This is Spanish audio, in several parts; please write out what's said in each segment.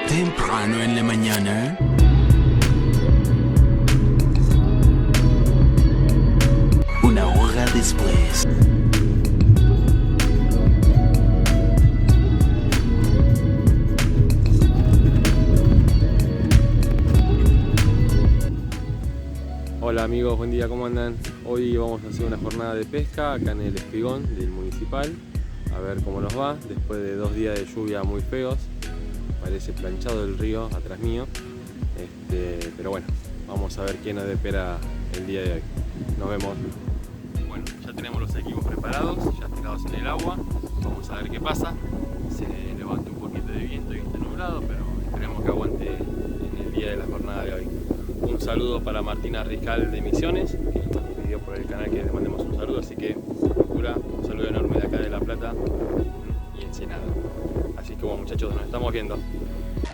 Temprano en la mañana. Una hora después. Hola amigos, buen día, ¿cómo andan? Hoy vamos a hacer una jornada de pesca acá en el espigón del municipal. A ver cómo nos va, después de 2 días de lluvia muy feos. Parece planchado el río atrás mío. Pero bueno, vamos a ver qué nos depara el día de hoy. Nos vemos. Bueno, ya tenemos los equipos preparados, ya tirados en el agua. Vamos a ver qué pasa. Se levanta un poquito de viento y está nublado, pero esperemos que aguante en el día de la jornada de hoy. Un saludo para Martina Riscal de Misiones, que nos pidió por el canal que le mandemos un saludo, así que procura un saludo enorme de acá de La Plata y Ensenada. Así que bueno muchachos, nos estamos viendo.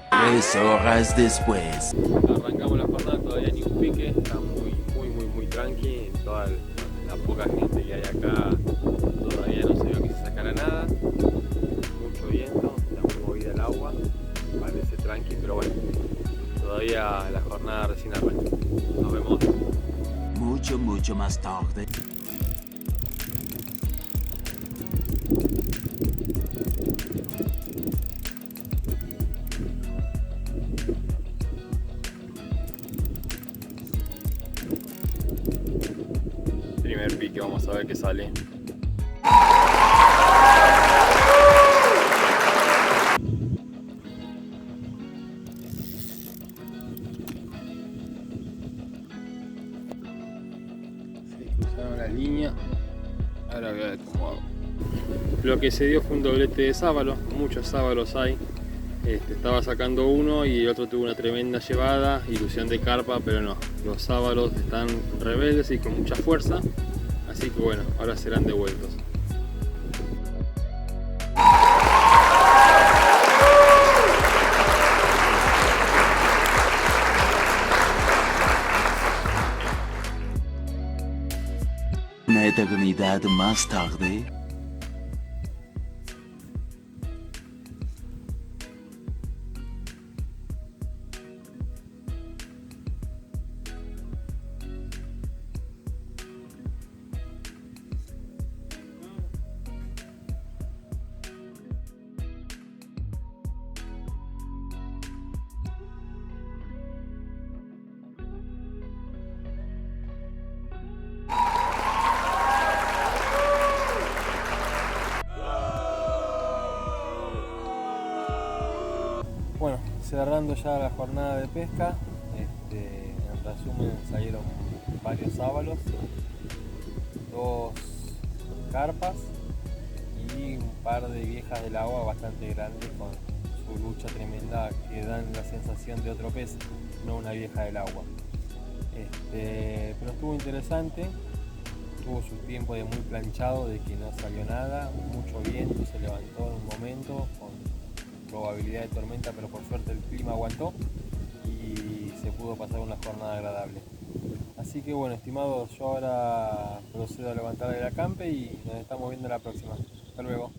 3 horas después. Arrancamos la jornada, todavía ni un pique, está muy tranqui, toda la poca gente que hay acá todavía no se vio que se sacara nada. Mucho viento, está muy movida el agua, parece tranqui, pero bueno. Todavía la jornada recién arranca. Nos vemos. Mucho más tarde. Primer pique, vamos a ver qué sale. Cruzaron la línea, ahora voy a ver cómo hago. Lo que se dio fue un doblete de sábalo, muchos sábalos hay. Estaba sacando uno y el otro tuvo una tremenda llevada, ilusión de carpa, pero no, los sábalos están rebeldes y con mucha fuerza, así que bueno, ahora serán devueltos. Una eternidad más tarde. Bueno, cerrando ya la jornada de pesca, en resumen salieron varios sábalos, 2 carpas y un par de viejas del agua bastante grandes con su lucha tremenda que dan la sensación de otro pez, no una vieja del agua. Pero estuvo interesante, tuvo su tiempo de muy planchado, de que no salió nada, mucho viento, se levantó en un momento con probabilidad de tormenta, pero por suerte el clima aguantó y se pudo pasar una jornada agradable. Así que bueno, estimados, yo ahora procedo a levantar el acampe y nos estamos viendo la próxima. Hasta luego.